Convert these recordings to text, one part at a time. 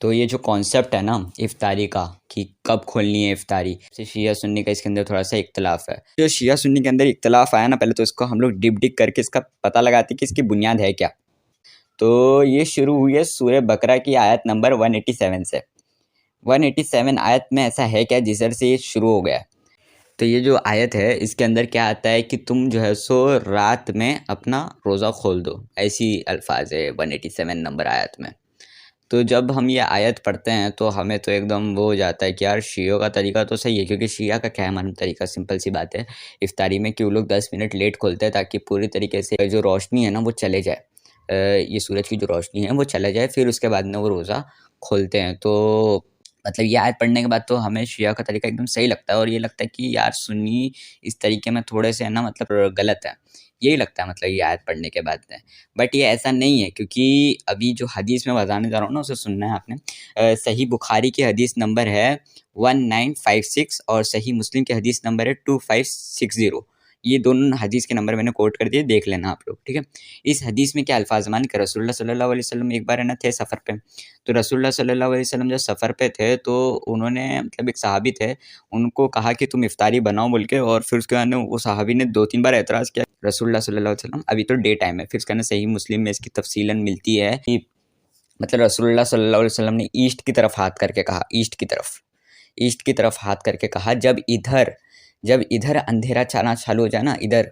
तो ये जो कॉन्सेप्ट है ना इफ्तारी का कि कब खोलनी है इफ्तारी, से शिया सुन्नी का इसके अंदर थोड़ा सा इख्तलाफ है। जो शिया सुन्नी के अंदर इख्तलाफ आया ना, पहले तो इसको हम लोग डिप करके इसका पता लगाते कि इसकी बुनियाद है क्या। तो ये शुरू हुई है सूरह बकरा की आयत नंबर 187 से। 187 आयत में ऐसा है क्या जिसर से ये शुरू हो गया है। तो ये जो आयत है इसके अंदर क्या आता है कि तुम जो है सो रात में अपना रोज़ा खोल दो, ऐसी अल्फाज है 187 नंबर आयत में। तो जब हम ये आयत पढ़ते हैं तो हमें तो एकदम वो हो जाता है कि यार शियों का तरीका तो सही है, क्योंकि शिया का क्या है मालूम तरीका, सिंपल सी बात है इफ्तारी में कि वो लोग 10 मिनट लेट खोलते हैं ताकि पूरी तरीके से जो रोशनी है ना वो चले जाए, ये सूरज की जो रोशनी है वो चले जाए, फिर उसके बाद में वो रोज़ा खोलते हैं। तो मतलब ये आयत पढ़ने के बाद तो हमें शिया का तरीका एकदम सही लगता है, और ये लगता है कि यार सुन्नी इस तरीके में थोड़े से है ना मतलब गलत है, यही लगता है मतलब ये आयत पढ़ने के बाद में। बट ये ऐसा नहीं है, क्योंकि अभी जो हदीस में बताने जा रहा हूँ ना उसे सुनना है आपने। सही बुखारी की हदीस नंबर है 1956 और सही मुस्लिम की हदीस नंबर है 2560। ये दोनों हदीस के नंबर मैंने कोट कर दिए, देख लेना आप लोग, ठीक है। इस हदीस में क्या अल्फाज मान कि रसूलुल्लाह सल्लल्लाहु अलैहि वसल्लम एक बार है ना थे सफ़र पे। तो रसूलुल्लाह सल्लल्लाहु अलैहि वसल्लम जब सफ़र पे थे तो उन्होंने मतलब एक सहाबी थे, उनको कहा कि तुम इफ्तारी बनाओ बोल के, और फिर उसके बाद में वो सहाबी ने 2-3 बार एतराज़ किया। रसूलुल्लाह सल्लल्लाहु अलैहि वसल्लम अभी तो डे टाइम है, फिर उसके अंदर सही मुस्लिम में इसकी तफसीलन मिलती है कि मतलब रसूलुल्लाह सल्लल्लाहु अलैहि वसल्लम ने ईस्ट की तरफ हाथ करके कहा, ईस्ट की तरफ हाथ करके कहा, जब इधर अंधेरा छाना चालू हो जाए ना, इधर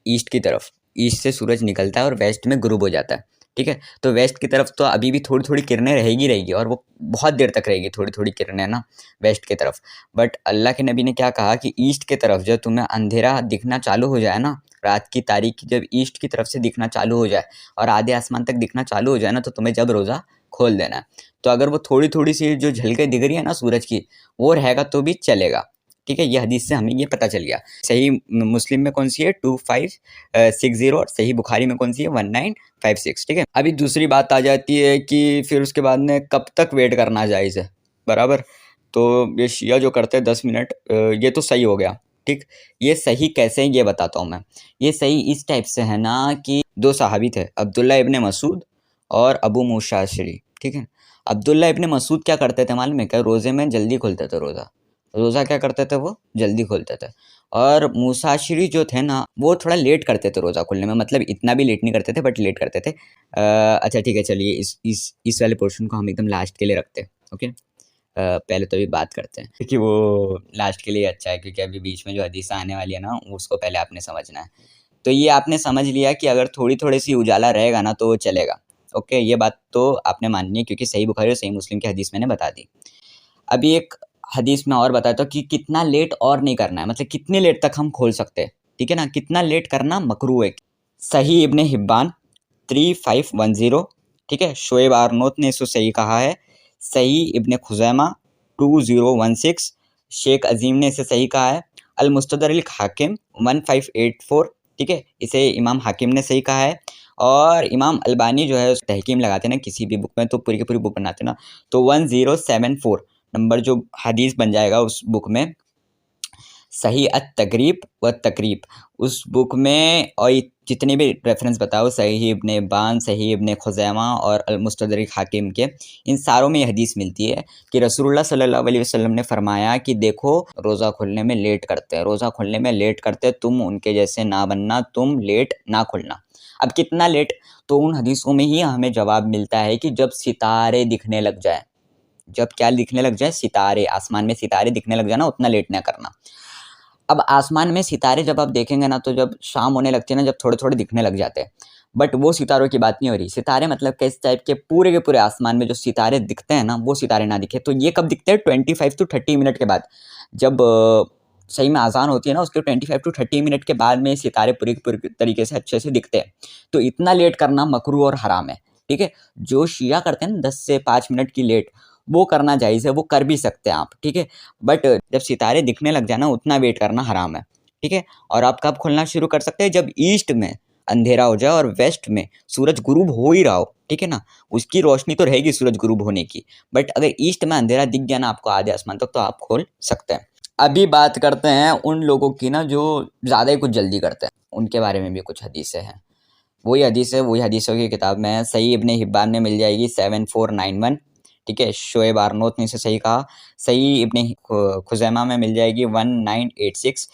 ईस्ट की तरफ, ईस्ट से सूरज निकलता है और वेस्ट में गुरूब हो जाता है, ठीक है। तो वेस्ट की तरफ तो अभी भी थोड़ी थोड़ी किरणें रहेगी और वो बहुत देर तक रहेगी थोड़ी थोड़ी किरणें ना वेस्ट की तरफ। बट अल्लाह के नबी ने क्या कहा कि ईस्ट की तरफ जब तुम्हें अंधेरा दिखना चालू हो जाए ना, रात की तारीकी जब ईस्ट की तरफ से दिखना चालू हो जाए और आधे आसमान तक दिखना चालू हो जाए ना, तो तुम्हें जब रोज़ा खोल देना है। तो अगर वो थोड़ी थोड़ी सी जो झलकें दिख रही है ना सूरज की, वो रहेगा तो भी चलेगा, ठीक है। ये हदीस से हमें ये पता चल गया। सही मुस्लिम में कौन सी है 2560 और सही बुखारी में कौन सी है 1956, ठीक है। अभी दूसरी बात आ जाती है कि फिर उसके बाद में कब तक वेट करना जायज़ है, बराबर। तो ये शिया जो करते हैं 10 मिनट, ये तो सही हो गया, ठीक। ये सही कैसे है ये बताता हूँ मैं। ये सही इस टाइप से है ना कि 2 सहाबी थे, अब्दुल्ला इब्न मसूद और अबू मूसा अशरी, ठीक है। अब्दुल्ला इब्न मसूद क्या करते थे मालूम है क्या, रोज़े में जल्दी खोलते थे रोज़ा क्या करते थे वो जल्दी खोलते थे। और मूसाशिरी जो थे ना वो थोड़ा लेट करते थे रोज़ा खोलने में, मतलब इतना भी लेट नहीं करते थे बट लेट करते थे। अच्छा ठीक है, चलिए इस वाले पोर्शन को हम एकदम लास्ट के लिए रखते हैं, ओके। पहले तो अभी बात करते हैं क्योंकि वो लास्ट के लिए अच्छा है, क्योंकि अभी बीच में जो हदीस आने वाली है ना उसको पहले आपने समझना है। तो ये आपने समझ लिया कि अगर थोड़ी थोड़ी सी उजाला रहेगा ना तो वो चलेगा, ओके। ये बात तो आपने माननी है क्योंकि सही बुखारी और सही मुस्लिम की हदीस मैंने बता दी। अभी एक हदीस में और बताता हूँ कि कितना लेट और नहीं करना है, मतलब कितने लेट तक हम खोल सकते हैं, ठीक है ना। कितना लेट करना मकरूह है। सही इब्ने हिब्बान 3510, ठीक है। शोएब आर्नोत ने इसको सही कहा है। सही इब्ने खुज़ैमा 2016, शेख अजीम ने इसे सही कहा है। अल मुस्तदरिक हाकिम 1584, ठीक है, इसे इमाम हाकिम ने सही कहा है। और इमाम अलबानी जो है तहकीम लगाते हैं ना किसी भी बुक में, तो पूरी की पूरी बुक बनाते हैं ना, तो 1074 नंबर जो हदीस बन जाएगा उस बुक में, सही अत-तक़रीब व तक़रीब, उस बुक में। और जितने भी रेफरेंस बताओ सही इब्ने हिब्बान, सही इब्ने खुज़ैमा और अल मुस्तदरिक हाकिम के, इन सारों में ये हदीस मिलती है कि रसूलुल्लाह सल्लल्लाहु अलैहि वसल्लम ने फरमाया कि देखो रोज़ा खोलने में लेट करते हैं, तुम उनके जैसे ना बनना, तुम लेट ना खोलना। अब कितना लेट, तो उन हदीसों में ही हमें जवाब मिलता है कि जब सितारे दिखने लग जाए, जब क्या दिखने लग जाए, सितारे, आसमान में सितारे दिखने लग जाए ना, उतना लेट ना करना। अब आसमान में सितारे जब आप देखेंगे ना, तो जब शाम होने लगती है ना, जब थोड़े-थोड़े दिखने लग जाते हैं, बट वो सितारों की बात नहीं हो रही। सितारे मतलब किस टाइप के, पूरे के पूरे आसमान में जो सितारे दिखते हैं ना, वो सितारे ना दिखे। तो ये कब दिखते हैं 25 टू 30 मिनट के बाद, जब सही में अज़ान होती है ना, उसके 25 टू 30 मिनट के बाद में सितारे पूरे के पूरे तरीके से अच्छे से दिखते हैं। तो इतना लेट करना मकरूह और हराम है, ठीक है। जो शिया करते हैं ना 10 से 5 मिनट की लेट, वो करना जायज़ है, वो कर भी सकते हैं आप, ठीक है। बट जब सितारे दिखने लग जाए ना, उतना वेट करना हराम है, ठीक है। और आप कब खोलना शुरू कर सकते हैं, जब ईस्ट में अंधेरा हो जाए और वेस्ट में सूरज गुरूब हो ही रहा हो, ठीक है ना। उसकी रोशनी तो रहेगी सूरज गुरूब होने की, बट अगर ईस्ट में अंधेरा दिख गया ना आपको आधे आसमान तक, तो आप खोल सकते हैं। अभी बात करते हैं उन लोगों की ना जो ज़्यादा ही कुछ जल्दी करते हैं, उनके बारे में भी कुछ हदीसें हैं। वही हदीस है, वही हदीसों की किताब में है। सही इब्ने हिब्बान में मिल जाएगी 7491, ठीक है, शोएब आर्नोत ने इसे सही कहा। सही इब्ने खुज़ैमा में मिल जाएगी 1986।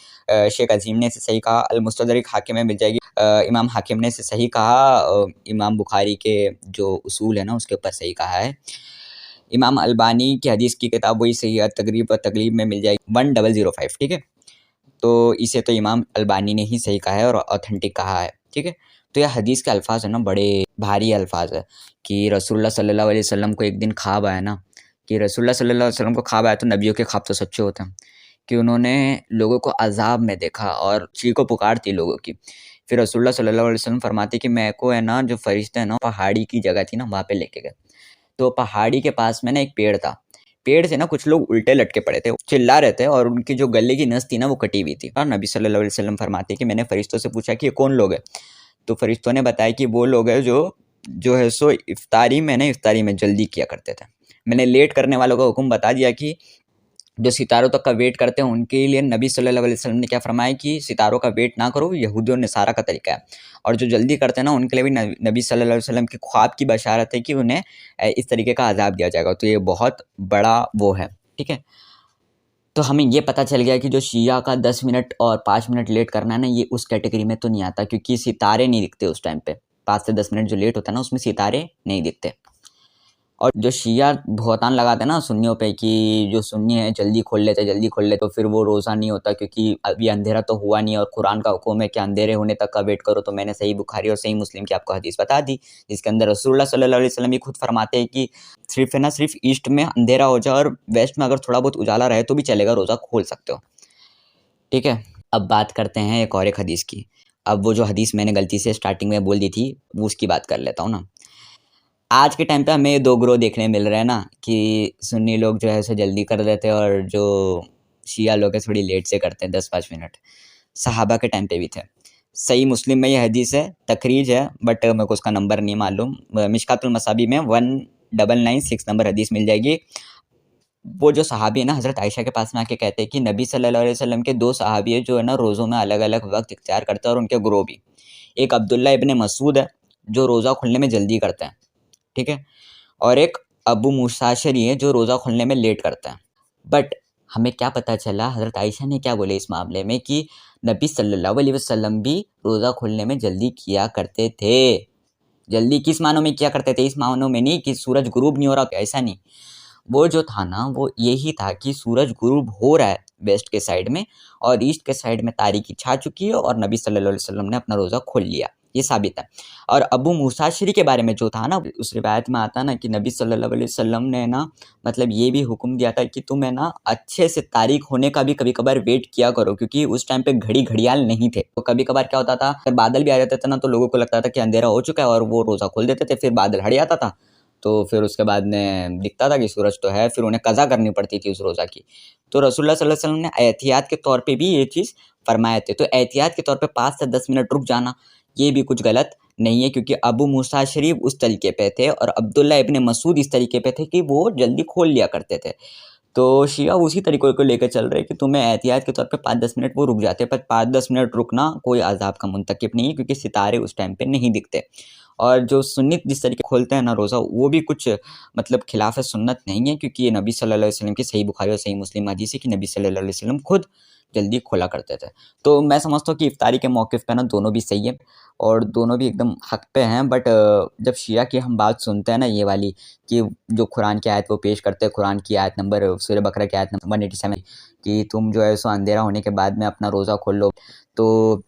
शेख अज़ीम ने इसे सही कहा। अल-मुस्तदरिक हाकिम में मिल जाएगी। इमाम हाकिम ने इसे सही कहा। इमाम बुखारी के जो उसूल है ना उसके ऊपर सही कहा है। इमाम अलबानी की हदीस की किताब वही सही है तकरीब व तकलीब में मिल जाएगी 1005, ठीक है। तो इसे तो इमाम अलबानी ने ही सही कहा है और ऑथेंटिक कहा है, ठीक है। तो यह हदीस के अल्फाज है ना बड़े भारी अल्फाज है कि रसूलुल्लाह सल्लल्लाहु अलैहि वसल्लम को एक दिन ख्वाब आया ना, कि रसूलुल्लाह सल्लल्लाहु अलैहि वसल्लम को ख्वाब आया, तो नबियों के ख्वाब तो सच्चे होते हैं, कि उन्होंने लोगों को अज़ाब में देखा और चीखो पुकार थी लोगों की। फिर रसूलुल्लाह सल्लल्लाहु अलैहि वसल्लम फरमाते कि मेरे को है ना जो फरिश्ते हैं ना पहाड़ी की जगह थी ना वहाँ पे लेके गए। तो पहाड़ी के पास में ना एक पेड़ था। पेड़ से ना कुछ लोग उल्टे लटके पड़े थे, चिल्ला रहे थे और उनकी जो गले की नस थी ना वो कटी हुई थी। और नबी सल्लल्लाहु अलैहि वसल्लम फरमाते हैं कि मैंने फरिश्तों से पूछा कि ये कौन लोग हैं? तो फरिश्तों ने बताया कि वो लोग हैं जो जो है सो इफ्तारी में जल्दी किया करते थे। मैंने लेट करने वालों का हुक्म बता दिया कि जो सितारों तक का वेट करते हैं उनके लिए नबी सल्लल्लाहु अलैहि वसल्लम ने क्या फरमाया कि सितारों का वेट ना करो, यहूदी और नसारा का तरीका है। और जो जल्दी करते हैं ना उनके लिए भी नबी सल्लल्लाहु अलैहि वसल्लम के ख्वाब की बशारत है कि उन्हें इस तरीके का अज़ाब दिया जाएगा। तो ये बहुत बड़ा वो है, ठीक है। तो हमें ये पता चल गया कि जो शिया का 10 मिनट और 5 मिनट लेट करना है ना, ये उस कैटेगरी में तो नहीं आता, क्योंकि सितारे नहीं दिखते उस टाइम पे। 5 से 10 मिनट जो लेट होता है ना उसमें सितारे नहीं दिखते। और जो शिया बहुतान लगाते हैं ना सुन्नियों पे कि जो सुन्नी है जल्दी खोल लेते, तो फिर वो रोज़ा नहीं होता क्योंकि अभी अंधेरा तो हुआ नहीं और कुरान का हुक्म है कि अंधेरे होने तक का वेट करो। तो मैंने सही बुखारी और सही मुस्लिम की आपको हदीस बता दी, जिसके अंदर रसूलुल्लाह सल्लल्लाहु अलैहि वसल्लम भी खुद फरमाते हैं कि सिर्फ ईस्ट में अंधेरा हो जाए और वेस्ट में अगर थोड़ा बहुत उजाला रहे तो भी चलेगा, रोज़ा खोल सकते हो, ठीक है। अब बात करते हैं एक हदीस की। अब वो जो हदीस मैंने गलती से स्टार्टिंग में बोल दी थी वो उसकी बात कर लेता हूँ ना। आज के टाइम पे हमें 2 ग्रोह देखने मिल रहे हैं ना कि सुन्नी लोग जो है उसे जल्दी कर देते हैं और जो शिया लोग हैं थोड़ी लेट से करते हैं 10-5 मिनट। सहाबा के टाइम पे भी थे। सही मुस्लिम में ये हदीस है, तखरीज है बट मेरे को उसका नंबर नहीं मालूम। मिशकातुल मसाबी में 1996 नंबर हदीस मिल जाएगी। वो जो सहाबी है ना हज़रत आयशा के पास में आके कहते हैं कि नबी सल्लल्लाहु अलैहि वसल्लम के 2 सहाबी है जो है ना रोज़ों में अलग-अलग वक़्त इख्तियार करते हैं और उनके ग्रोह भी। एक अब्दुल्ला इब्न मसूद है जो रोज़ा खुलने में जल्दी करते हैं, ठीक है? और एक अबू मूसा अशरी है जो रोज़ा खुलने में लेट करता है। बट हमें क्या पता चला हज़रत आयशा ने क्या बोले इस मामले में कि नबी सल्लल्लाहु अलैहि वसल्लम भी रोज़ा खुलने में जल्दी किया करते थे। जल्दी किस मानों में किया करते थे? इस मानों में नहीं कि सूरज गुरूब नहीं हो रहा, ऐसा नहीं। वो जो था ना वो यही था कि सूरज गुरूब हो रहा है वेस्ट के साइड में और ईस्ट के साइड में तारीकी छा चुकी है और नबी सल्लल्लाहु अलैहि वसल्लम ने अपना रोज़ा खोल लिया, ये साबित है। और अबू मूसा अशरी के बारे में जो था ना उस रिवायत में आता ना कि नबी सल्लल्लाहु अलैहि वसल्लम ने ना मतलब ये भी हुक्म दिया था कि तुम है ना अच्छे से तारीख होने का भी कभी-कभार वेट किया करो, क्योंकि उस टाइम पे घड़ियाल नहीं थे। तो कभी-कभार क्या होता था अगर बादल भी आ जाते थे ना तो लोगों को लगता था कि अंधेरा हो चुका है और वो रोज़ा खोल देते थे, फिर बादल हट जाता था। तो फिर उसके बाद में दिखता था कि सूरज तो है, फिर उन्हें कज़ा करनी पड़ती थी उस रोज़ा की। तो रसूलुल्लाह सल्लल्लाहु अलैहि वसल्लम ने एहतियात के तौर पे भी ये चीज़ फरमाए थे। तो एहतियात के तौर पे 5 से 10 मिनट रुक जाना, ये भी कुछ गलत नहीं है, क्योंकि अबू मूसा अशरी उस तरीके पे थे और अब्दुल्ला इब्न मसूद इस तरीके पे थे कि वो जल्दी खोल लिया करते थे। तो शिया उसी तरीक़े को लेके चल रहे हैं कि तुम्हें एहतियात के तौर पे 5-10 मिनट वो रुक जाते हैं, पर 5-10 मिनट रुकना कोई अज़ाब का मुंतकिब नहीं है, क्योंकि सितारे उस टाइम पे नहीं दिखते। और जो सुन्नी जिस तरीके खोलते हैं ना रोज़ा, वो भी कुछ मतलब खिलाफ़ सुन्नत नहीं है, क्योंकि ये नबी सल्लल्लाहु अलैहि वसल्लम की सही बुखारी और सही मुस्लिम हदीस है कि नबी सल्लल्लाहु अलैहि वसल्लम खुद जल्दी खोला करते थे। तो मैं समझता हूँ कि इफ्तारी के मौक़िफ़ पे ना दोनों भी सही है और दोनों भी एकदम हक़ पे हैं। बट जब शिया की हम बात सुनते हैं ना ये वाली कि जो कुरान की आयत वो पेश करते हैं, कुरान की आयत नंबर सूरह बकरा की आयत नंबर 187 कि तुम जो है सो अंधेरा होने के बाद में अपना रोज़ा खोल लो। तो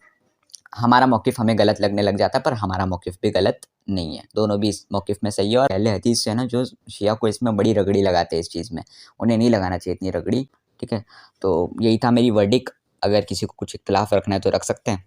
हमारा मौक़िफ़ हमें गलत लगने लग जाता है, पर हमारा मौक़िफ़ भी गलत नहीं है। दोनों भी इस मौक़िफ़ में सही है और अहले हदीस जो है ना जो शिया को इसमें बड़ी रगड़ी लगाते हैं इस चीज़ में, उन्हें नहीं लगाना चाहिए इतनी रगड़ी, ठीक है? तो यही था मेरी वर्डिक्ट। अगर किसी को कुछ इख्तिलाफ़ रखना है तो रख सकते हैं।